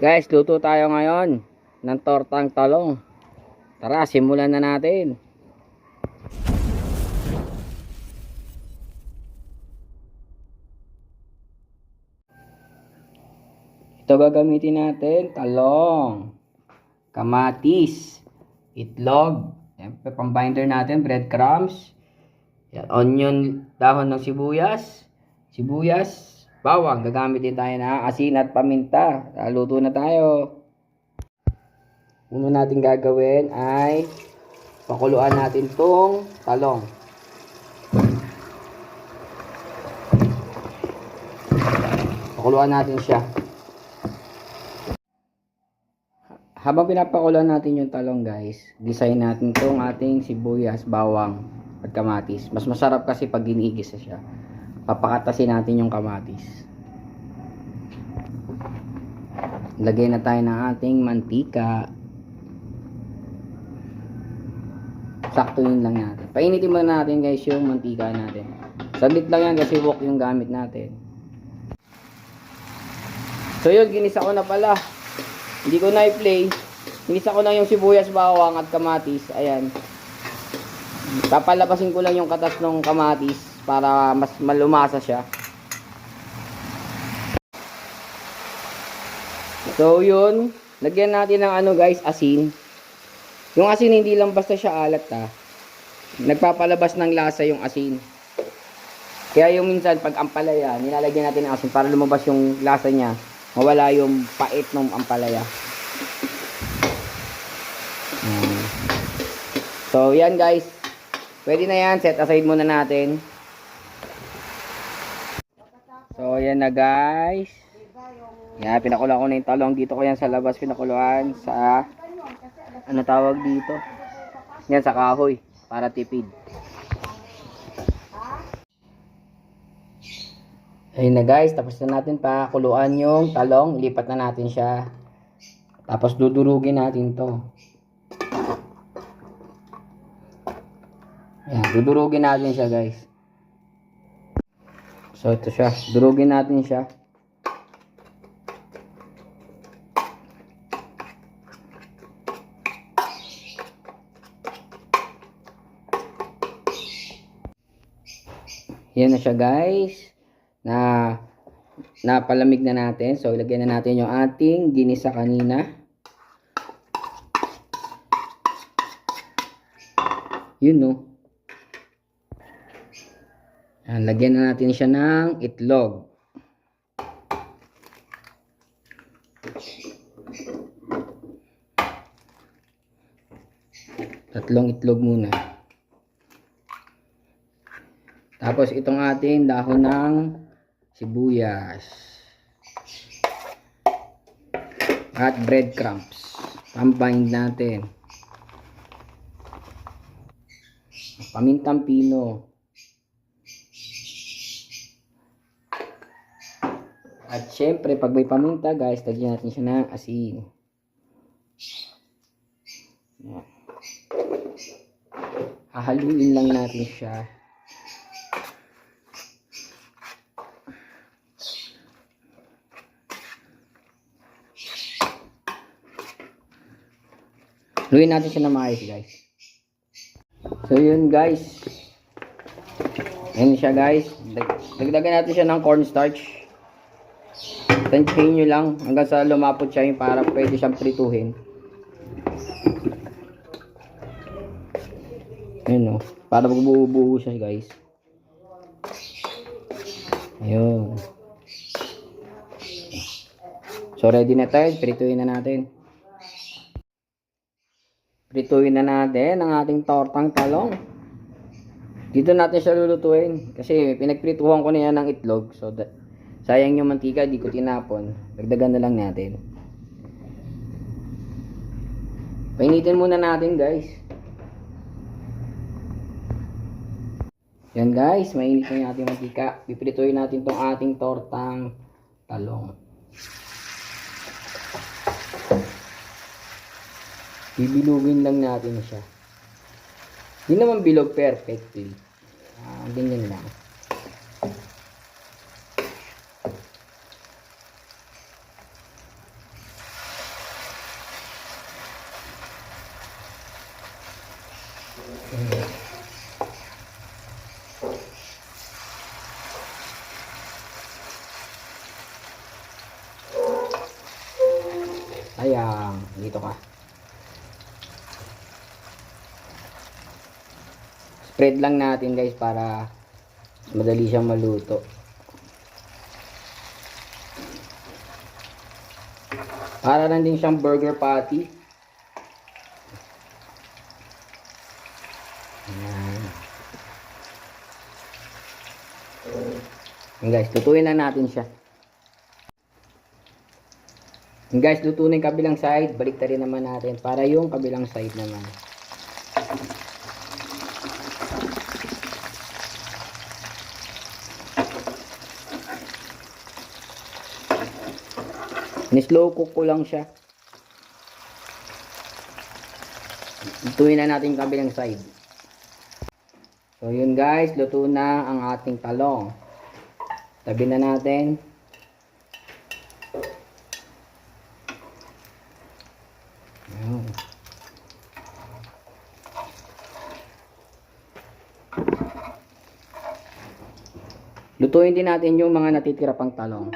Guys, luto tayo ngayon ng tortang talong. Tara, simulan na natin. Ito gagamitin natin, talong, kamatis, itlog, siyempre pambinder natin, breadcrumbs, yan, onion, dahon ng sibuyas, bawang. Gagamit din tayo na asin at paminta. Luto na tayo. Una natin gagawin ay pakuluan natin tong talong. Pakuluan natin siya. Habang pinapakuluan natin yung talong, guys, gisahin natin tong ating sibuyas, bawang at kamatis. Mas masarap kasi pag ginigisa siya. Papakatasin natin yung kamatis. Lagay na tayo ng ating mantika. Saktuhin lang natin. Painitin muna natin, guys, yung mantika natin. Saglit lang yan kasi wok yung gamit natin. So yun, ginisa ko na pala. Hindi ko na i-play. Ginisa ko lang yung sibuyas, bawang at kamatis. Ayan. Papalabasin ko lang yung katas ng kamatis para mas malumasa siya. So yun, lagyan natin ng guys, asin. Yung asin hindi lang basta siya alat nagpapalabas ng lasa yung asin. Kaya yung minsan pag ampalaya, nilalagyan natin ng asin para lumabas yung lasa niya. Mawala yung pait ng ampalaya. So yan, guys. Pwede na yan, set aside muna natin. So yan na, guys. Yan, pinakulo ko na yung talong. Dito ko yan sa labas pinakuluan sa ano tawag dito? Yan, sa kahoy para tipid. Ayun na, guys, tapos na natin pakuluan yung talong. Ilipat na natin siya. Tapos dudurugin natin to. Ayan, dudurugin natin siya, guys. So ito siya, durugin natin siya. Yan na siya, guys. Napalamig na natin. So ilagay na natin yung ating ginisa kanina. Yun, no. Lagyan na natin siya ng itlog. Tatlong itlog muna. Tapos itong ating dahon ng sibuyas. At breadcrumbs. Pambind natin. Pamintang pino. At syempre, pag may paminta, guys, lagyan natin siya ng asin. Yan. Hahaluin lang natin siya. Haluin natin siya na maayos, guys. So yun, guys. Ayan siya, guys. Dagdagan natin siya ng cornstarch. Tansyahin nyo lang hanggang sa lumapot siya yung para pwede siyang prituhin. Ayun, no. Para magbubuo siya, guys. Ayun. So ready na tayo. Prituhin na natin. Prituhin na natin ang ating tortang talong. Dito natin siya lulutuin. Kasi pinagprituhan ko na yan ng itlog. So sayang yung mantika, di ko tinapon. Dagdagan na lang natin. Painitin muna natin, guys. Yan, guys, mainit na yung ating mantika. Piprituhin natin tong ating tortang talong. Bibilugin lang natin siya. Hindi naman bilog perfectly. Ganyan lang. Ayan, dito ka. Spread lang natin guys para madali siyang maluto. Para lang din siyang burger patty. Ayan. Ayan guys, lutuin na natin siya. Ayan guys, luto na yung kabilang side. Balik rin naman natin para yung kabilang side naman. Ni-slow cook ko lang siya. Lutuin na natin yung kabilang side. So yun guys, luto na ang ating talong. Tabi na natin. Ayan. Lutuin din natin yung mga natitira pang talong.